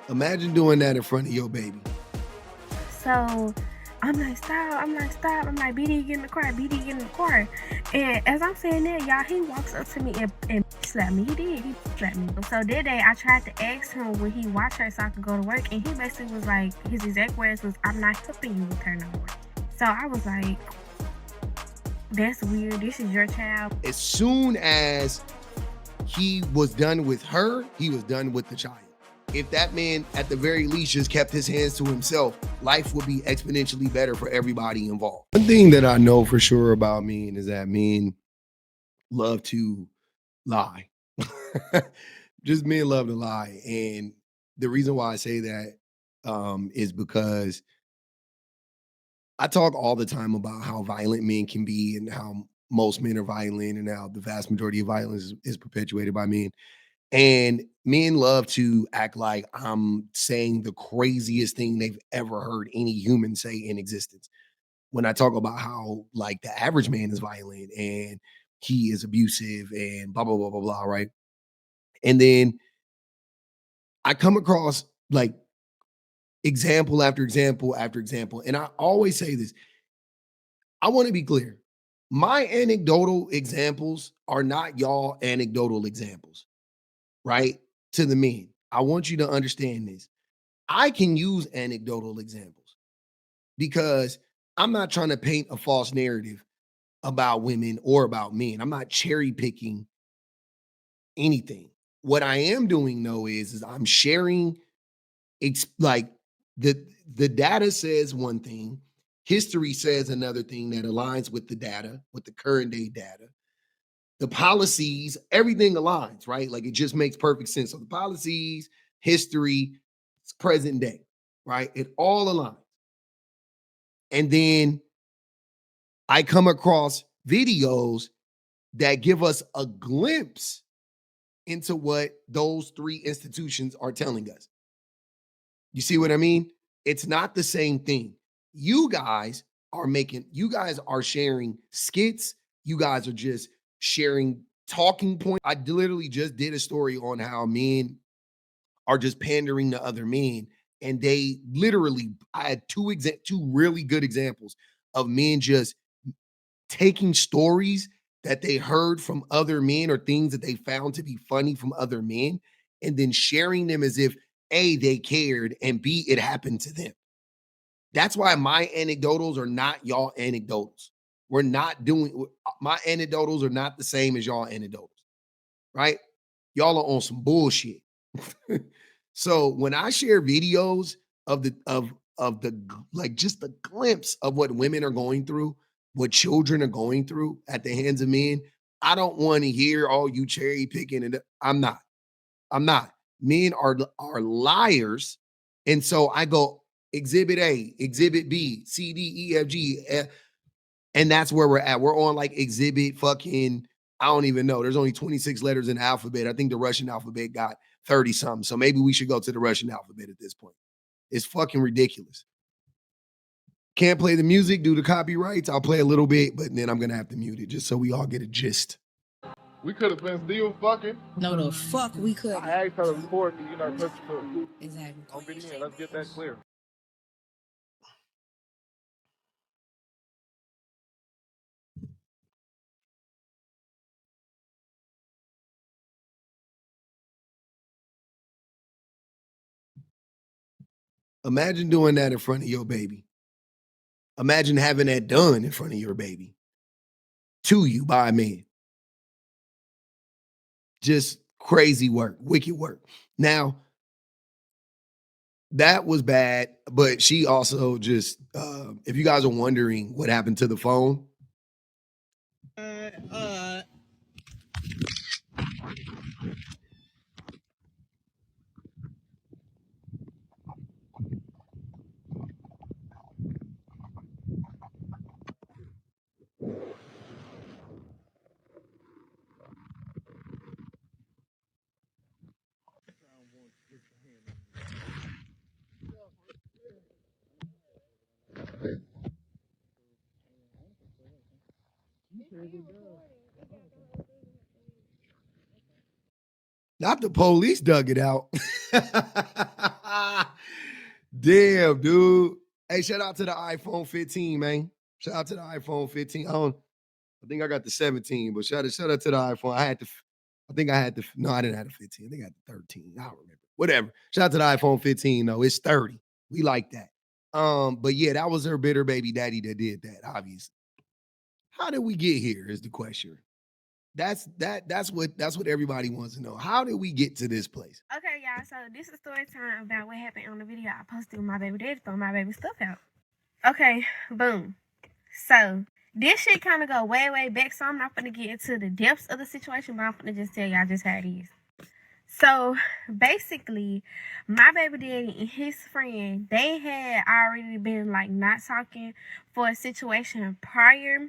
Imagine doing that in front of your baby. So I'm like, stop. I'm like, stop. I'm like, BD, get in the car. BD, get in the car. And as I'm saying that, y'all, he walks up to me and slapped me. He did. He slapped me. So that day, I tried to ask him would he watch her so I could go to work. And he basically was like, his exact words was, I'm not helping you with her no more. So I was like, that's weird. This is your child. As soon as he was done with her, he was done with the child. If that man, at the very least, just kept his hands to himself, life would be exponentially better for everybody involved. One thing that I know for sure about men is that men love to lie. Just men love to lie. And the reason why I say that is because I talk all the time about how violent men can be and how most men are violent and how the vast majority of violence is perpetuated by men. And men love to act like I'm saying the craziest thing they've ever heard any human say in existence. When I talk about how like the average man is violent and he is abusive and blah blah blah blah blah, right? And then I come across like example after example after example, and I always say this. I want to be clear. My anecdotal examples are not y'all anecdotal examples, right? To the men. I want you to understand this. I can use anecdotal examples because I'm not trying to paint a false narrative about women or about men. I'm not cherry picking anything. What I am doing though is I'm sharing like the data says one thing, history says another thing that aligns with the data, with the current day data. The policies, everything aligns, right? Like it just makes perfect sense. So the policies, history, present day, right? It all aligns. And then I come across videos that give us a glimpse into what those three institutions are telling us. You see what I mean? It's not the same thing. You guys are sharing skits. You guys are just sharing talking points. I literally just did a story on how men are just pandering to other men. And they literally, I had two really good examples of men just taking stories that they heard from other men or things that they found to be funny from other men and then sharing them as if A, they cared, and B, it happened to them. That's why my anecdotals are not y'all anecdotals. We're not doing my anecdotals are not the same as y'all anecdotals, right? Y'all are on some bullshit. So when I share videos of the like just the glimpse of what women are going through, what children are going through at the hands of men, I don't want to hear all you cherry picking, and I'm not. I'm not. Men are liars, and so I go exhibit A, exhibit B, C, D, E, F, G, and that's where we're at. We're on like exhibit fucking, I don't even know. There's only 26 letters in the alphabet. I think the Russian alphabet got 30 something. So maybe we should go to the Russian alphabet at this point. It's fucking ridiculous. Can't play the music due to copyrights. I'll play a little bit, but then I'm gonna have to mute it just so we all get a gist. We could have been still fucking. No, the fuck we could. I asked her to record me, you know, touch the Exactly. on video. Let's get that clear. Imagine doing that in front of your baby. Imagine having that done in front of your baby to you by a man. Just crazy work, wicked work. Now, that was bad, but she also just, if you guys are wondering what happened to the phone, not the police dug it out. Damn, dude. Hey, shout out to the iPhone 15, man. Shout out to the iPhone 15. I think I got the 17, but shout out to the iPhone. I think I had the no, I didn't have the 15. I think I had the 13. I don't remember. Whatever. Shout out to the iPhone 15, though. It's 30. We like that. But yeah, that was her bitter baby daddy that did that, obviously. How did we get here? Is the question. That's what everybody wants to know. How did we get to this place? Okay, y'all. So this is story time about what happened on the video I posted with my baby daddy throwing my baby stuff out. Okay, boom. So this shit kind of go way, way back. So I'm not gonna get into the depths of the situation, but I'm gonna just tell y'all just how it is. So basically, my baby daddy and his friend, they had already been like not talking for a situation prior,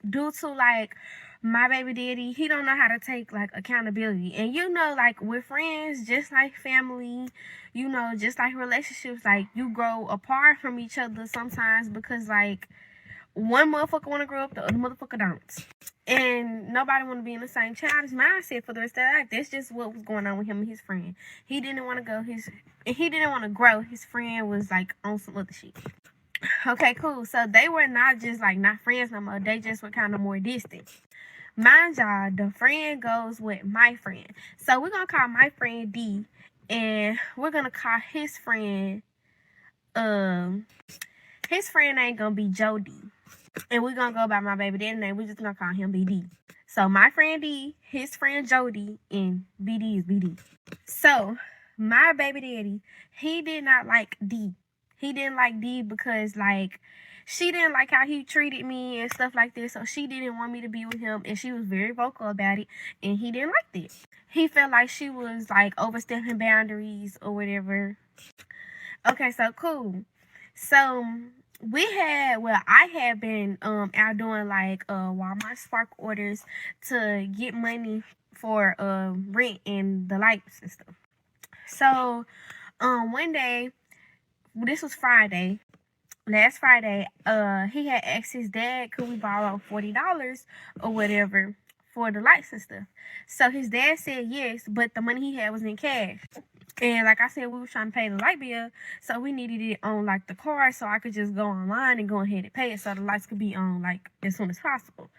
due to like my baby daddy, he don't know how to take like accountability. And you know, like with friends, just like family, you know, just like relationships, like you grow apart from each other sometimes because like one motherfucker want to grow up, the other motherfucker don't. And nobody want to be in the same childish mindset for the rest of their life. That's just what was going on with him and his friend. He didn't want to go he didn't want to grow. His friend was like on some other shit. Okay, cool. So they were not just like not friends no more. They just were kind of more distant. Mind y'all, the friend goes with my friend. So we're gonna call my friend D, and we're gonna call his friend ain't gonna be Jody. And we're gonna go by my baby daddy name. We're just gonna call him BD. So my friend D, his friend Jody, and BD is BD. So my baby daddy, he did not like D. He didn't like D because like she didn't like how he treated me and stuff like this. So she didn't want me to be with him, and she was very vocal about it, and he didn't like this. He felt like she was like overstepping boundaries or whatever. Okay, so cool. So I had been out doing like Walmart Spark orders to get money for rent and the lights and stuff. So one day, this was Friday, last Friday, he had asked his dad, could we borrow $40 or whatever for the lights and stuff. So his dad said yes, but the money he had was in cash. And like I said, we were trying to pay the light bill, so we needed it on like the card so I could just go online and go ahead and pay it so the lights could be on like as soon as possible.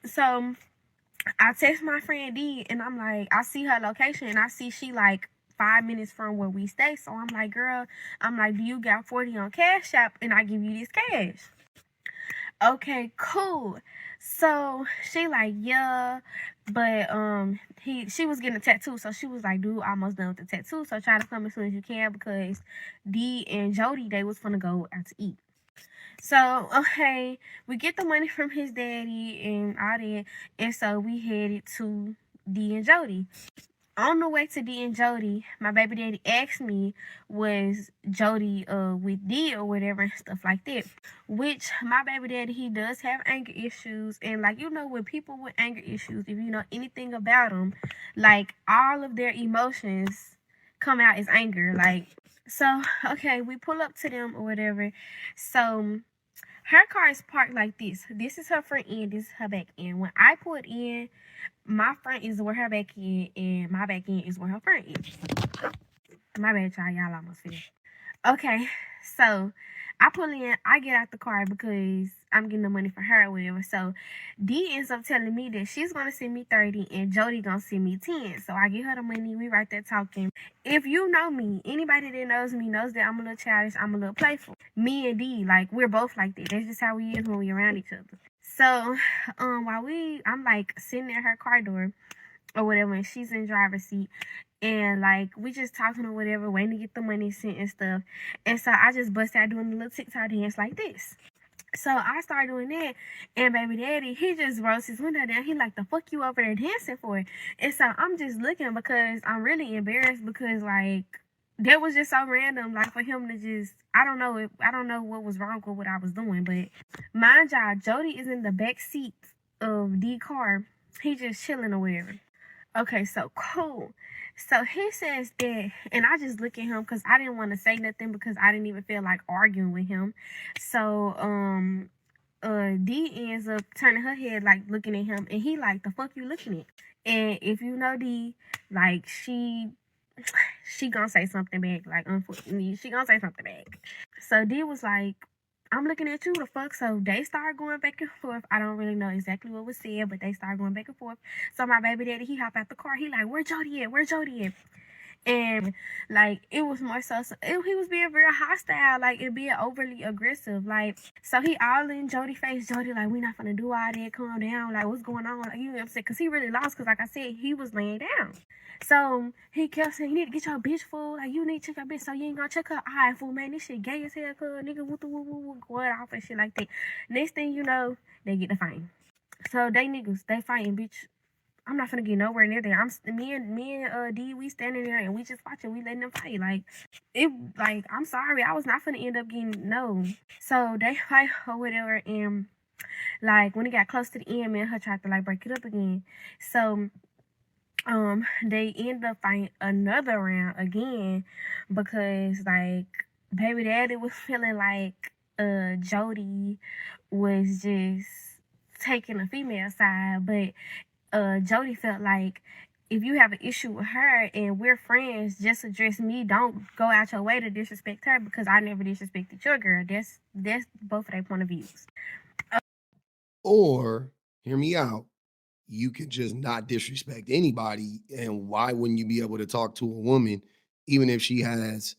So I text my friend D, and I'm like, I see her location and I see she like 5 minutes from where we stay. So I'm like, girl, do you got 40 on Cash App and I give you this cash? Okay, cool. So she like, yeah, but she was getting a tattoo, so she was like, dude, almost done with the tattoo, so try to come as soon as you can because D and Jody, they was gonna go out to eat. So okay, we get the money from his daddy and all that, and so we headed to D and Jody. On the way to D and Jody, my baby daddy asked me, was Jody with D or whatever and stuff like that. Which my baby daddy, he does have anger issues, and like, you know, with people with anger issues, if you know anything about them, like all of their emotions come out as anger. Like, so okay, we pull up to them or whatever. So her car is parked like this. This is her front end, this is her back end. When I pulled in, my front is where her back end, and my back end is where her front is. My bad, y'all almost finished. Okay, so I pull in, I get out the car because I'm getting the money for her or whatever. So D ends up telling me that she's gonna send me 30 and Jody gonna send me 10. So I get her the money, we right there talking. If you know me, anybody that knows me knows that I'm a little childish, I'm a little playful. Me and D, like, we're both like that. That's just how we is when we around each other. So I'm like sitting at her car door or whatever, and she's in driver's seat, and like we just talking or whatever, waiting to get the money sent and stuff. And so I just bust out doing a little TikTok dance like this. So I started doing that, and baby daddy, he just rolls his window down. He like, the fuck you over there dancing for? And so I'm just looking because I'm really embarrassed because like that was just so random, like for him to just, I don't know what was wrong with what I was doing, but mind y'all, Jody is in the back seat of D car. He just chilling or whatever. Okay, so cool. So he says that, and I just look at him because I didn't want to say nothing because I didn't even feel like arguing with him. So D ends up turning her head, like looking at him, and he like, the fuck you looking at? And if you know D, like she she gonna say something back. Like, unfortunately, she gonna say something back. So D was like, I'm looking at you, the fuck. So they started going back and forth. I don't really know exactly what was said, but they started going back and forth. So my baby daddy, he hopped out the car. He like, where Jody at? Where Jody at? And like it was more so, he was being very hostile, like it being overly aggressive. Like, so he all in Jody face. Jody like, we not gonna do all that, calm down, like what's going on, like, you know what I'm saying? Because he really lost, because like I said, he was laying down. So he kept saying, you need to get your bitch, fool, like you need to check your bitch. So you ain't gonna check her? Alright, fool, man, this shit gay as hell, cuz nigga, woo woo woo woo, going off and shit like that. Next thing you know, they get to fighting. So they niggas, they fighting, bitch. I'm not gonna get nowhere near there. Me and D, we standing there and we just watching. We letting them fight. Like it. Like, I'm sorry, I was not gonna end up getting no. So they fight or whatever, and like when it got close to the end, me and her tried to like break it up again. So they ended up fighting another round again because like baby daddy was feeling like Jody was just taking the female side, but Jody felt like if you have an issue with her and we're friends, just address me. Don't go out your way to disrespect her because I never disrespected your girl. That's both of their point of views. Or, hear me out, you could just not disrespect anybody. And why wouldn't you be able to talk to a woman, even if she has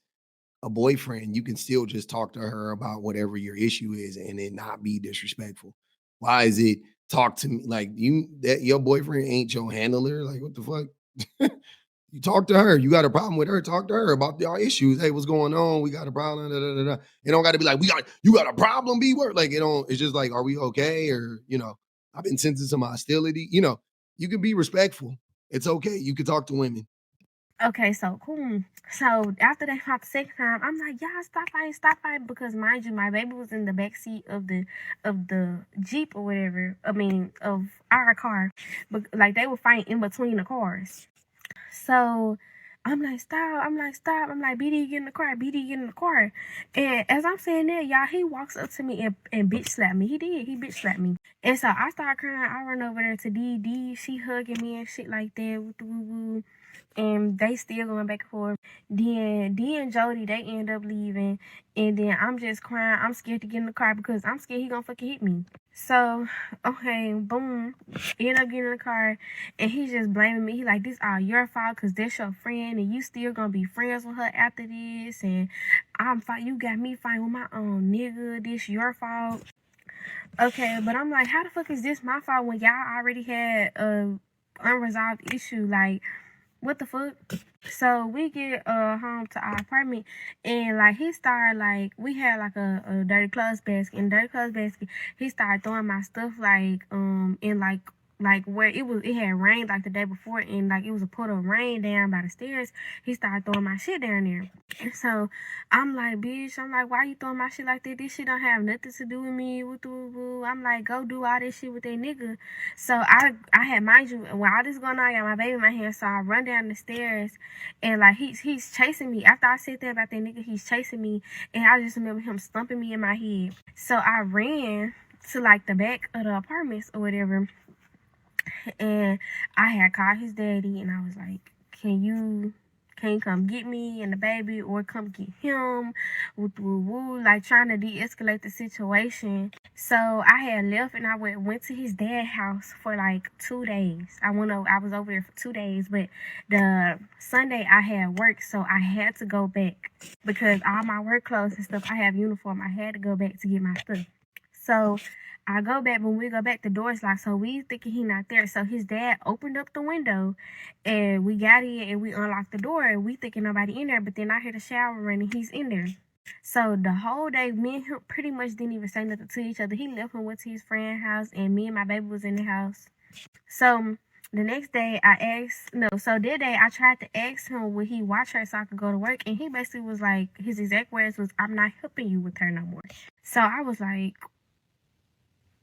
a boyfriend? You can still just talk to her about whatever your issue is and it not be disrespectful. Why is it talk to me like that your boyfriend ain't your handler? Like, what the fuck? You talk to her. You got a problem with her. Talk to her about our issues. Hey, what's going on? We got a problem. Da, da, da, da. It don't got to be like you got a problem. Be word like it don't. It's just like, are we okay? Or I've been sensing some hostility. You can be respectful. It's okay. You can talk to women. Okay, so cool. So after they fought the second time, I'm like, y'all stop fighting, because mind you, my baby was in the back seat of the Jeep or whatever. I mean, of our car, but like they were fighting in between the cars. So I'm like, stop. I'm like, stop. I'm like, BD, get in the car. BD, get in the car. And as I'm saying that, y'all, he walks up to me and bitch slapped me. He did. He bitch slapped me. And so I start crying. I run over there to D. She hugging me and shit like that. Woo woo woo. And they still going back and forth. Then D and Jody, they end up leaving. And then I'm just crying. I'm scared to get in the car because I'm scared he gonna fucking hit me. So, okay, boom. End up getting in the car. And he's just blaming me. He like, this all your fault because that's your friend. And you still gonna be friends with her after this. And you got me fighting with my own nigga. This your fault. Okay, but I'm like, how the fuck is this my fault when y'all already had a unresolved issue? Like, what the fuck? So we get home to our apartment, and like he started, like, we had like a dirty clothes basket. In the dirty clothes basket, he started throwing my stuff like in like where it had rained like the day before, and like it was a puddle of rain down by the stairs. He started throwing my shit down there. And so I'm like, bitch, I'm like, why you throwing my shit like that? This shit don't have nothing to do with me. I'm like, go do all this shit with that nigga. So I had, mind you, while all this going on, I got my baby in my hand. So I run down the stairs, and like he's chasing me. After I said that about that nigga, he's chasing me, and I just remember him stumping me in my head. So I ran to like the back of the apartments or whatever, and I had called his daddy, and I was like, can you come get me and the baby, or come get him? Like trying to de-escalate the situation. So I had left, and I went to his dad's house for like 2 days. I was over there for 2 days, but the Sunday I had work, so I had to go back because all my work clothes and stuff, I have uniform. I had to go back to get my stuff. So I go back. When we go back, the door's locked. So we thinking he not there. So his dad opened up the window, and we got in and we unlocked the door. And we thinking nobody in there. But then I hear the shower running. He's in there. So the whole day, me and him pretty much didn't even say nothing to each other. He left and went to his friend's house, and me and my baby was in the house. So the next day, so that day I tried to ask him would he watch her so I could go to work. And he basically was like, his exact words was, I'm not helping you with her no more. So I was like,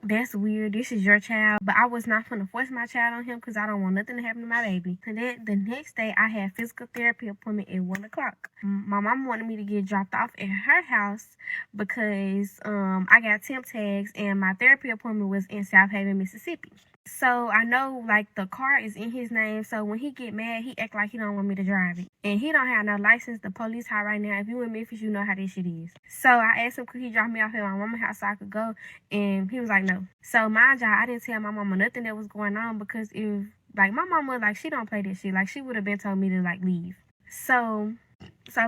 that's weird. This is your child. But I was not going to force my child on him because I don't want nothing to happen to my baby. And then the next day, I had physical therapy appointment at 1 o'clock. My mom wanted me to get dropped off at her house because I got temp tags, and my therapy appointment was in South Haven, Mississippi. So I know like the car is in his name. So when he get mad, he act like he don't want me to drive it. And he don't have no license. The police hot right now. If you in Memphis, you know how this shit is. So I asked him, could he drop me off at my mama's house so I could go? And he was like, no. So mind y'all, I didn't tell my mama nothing that was going on because if like my mama, like she don't play this shit. Like she would have been told me to like leave. So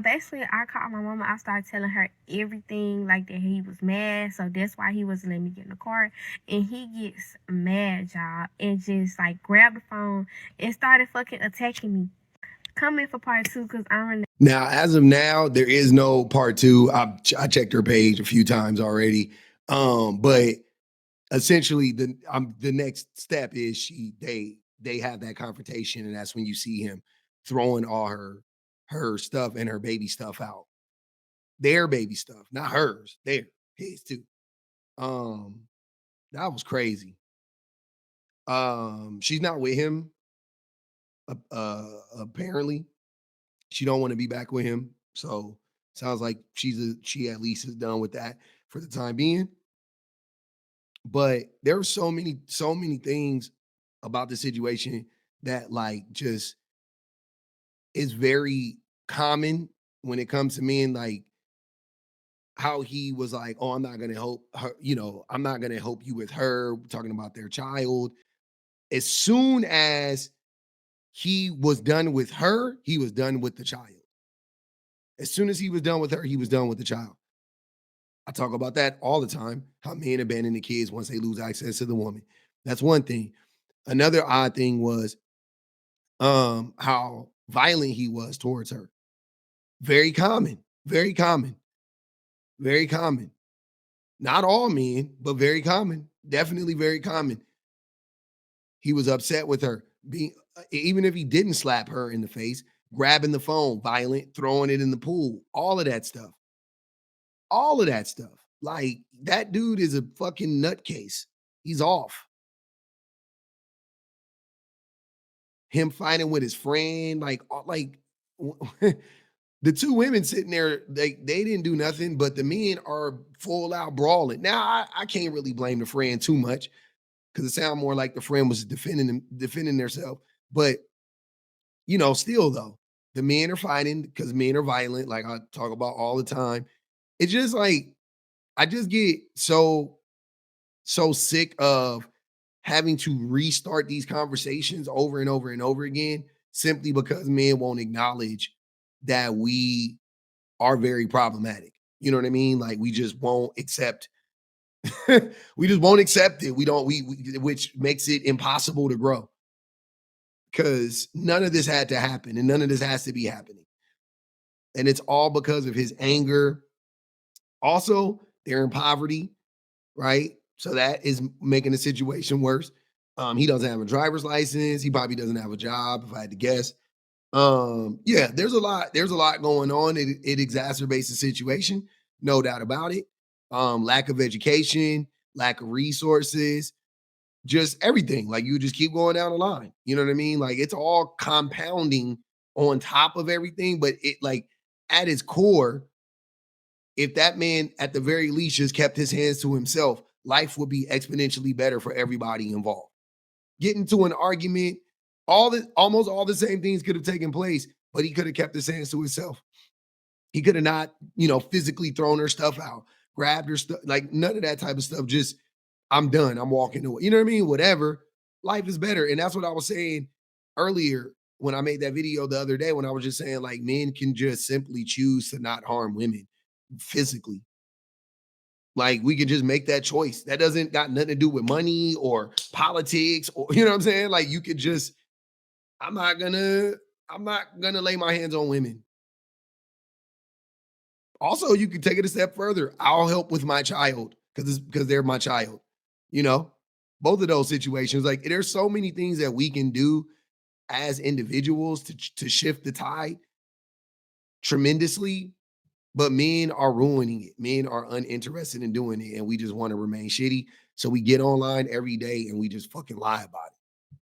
basically, I called my mama. I started telling her everything, like that he was mad. So that's why he wasn't letting me get in the car. And he gets mad, y'all, and just like grabbed the phone and started fucking attacking me. Come in for part 2 because I'm Now, as of now, there is no part 2. I checked her page a few times already. But essentially, the next step is they have that confrontation, and that's when you see him throwing all her stuff and her baby stuff out. Their baby stuff, not hers. His too. Um, that was crazy. She's not with him. Apparently, she don't want to be back with him. So sounds like she at least is done with that for the time being. But there are so many things about the situation that like just is very common when it comes to men. Like how he was like, "Oh, I'm not gonna help her. I'm not gonna help you with her." Talking about their child. As soon as he was done with her, he was done with the child. As soon as he was done with her, he was done with the child. I talk about that all the time. How men abandon the kids once they lose access to the woman. That's one thing. Another odd thing was how violent he was towards her. Very common. Very common. Very common. Not all men, but very common. Definitely very common. He was upset with her. Being even if he didn't slap her in the face, grabbing the phone, violent, throwing it in the pool, all of that stuff. All of that stuff. Like that dude is a fucking nutcase. He's off. Him fighting with his friend, like the two women sitting there, they didn't do nothing, but the men are full out brawling. Now I can't really blame the friend too much because it sounded more like the friend was defending themselves. But still though, the men are fighting because men are violent, like I talk about all the time. It's just like I just get so sick of having to restart these conversations over and over and over again simply because men won't acknowledge that we are very problematic. You know what I mean? Like we just won't accept we just won't accept it. We don't we which makes it impossible to grow because none of this had to happen and none of this has to be happening. And it's all because of his anger. Also, they're in poverty, right? So that is making the situation worse. He doesn't have a driver's license. He probably doesn't have a job, if I had to guess. Yeah, there's a lot going on. It exacerbates the situation, no doubt about it. Lack of education, lack of resources, just everything. Like you just keep going down the line. You know what I mean? Like it's all compounding on top of everything, but it like at its core, if that man at the very least just kept his hands to himself, life would be exponentially better for everybody involved. Get into an argument, almost all the same things could have taken place, but he could have kept his hands to himself. He could have not, physically thrown her stuff out, grabbed her stuff, like none of that type of stuff. Just, I'm done. I'm walking away. You know what I mean? Whatever. Life is better. And that's what I was saying earlier when I made that video the other day, when I was just saying, like, men can just simply choose to not harm women physically. Like we could just make that choice. That doesn't got nothing to do with money or politics or you know what I'm saying? Like you could just, I'm not gonna, I'm not gonna lay my hands on women. Also, you could take it a step further. I'll help with my child because they're my child. You know, both of those situations. Like there's so many things that we can do as individuals to shift the tide tremendously. But men are ruining it. Men are uninterested in doing it, and we just want to remain shitty. So we get online every day and we just fucking lie about it.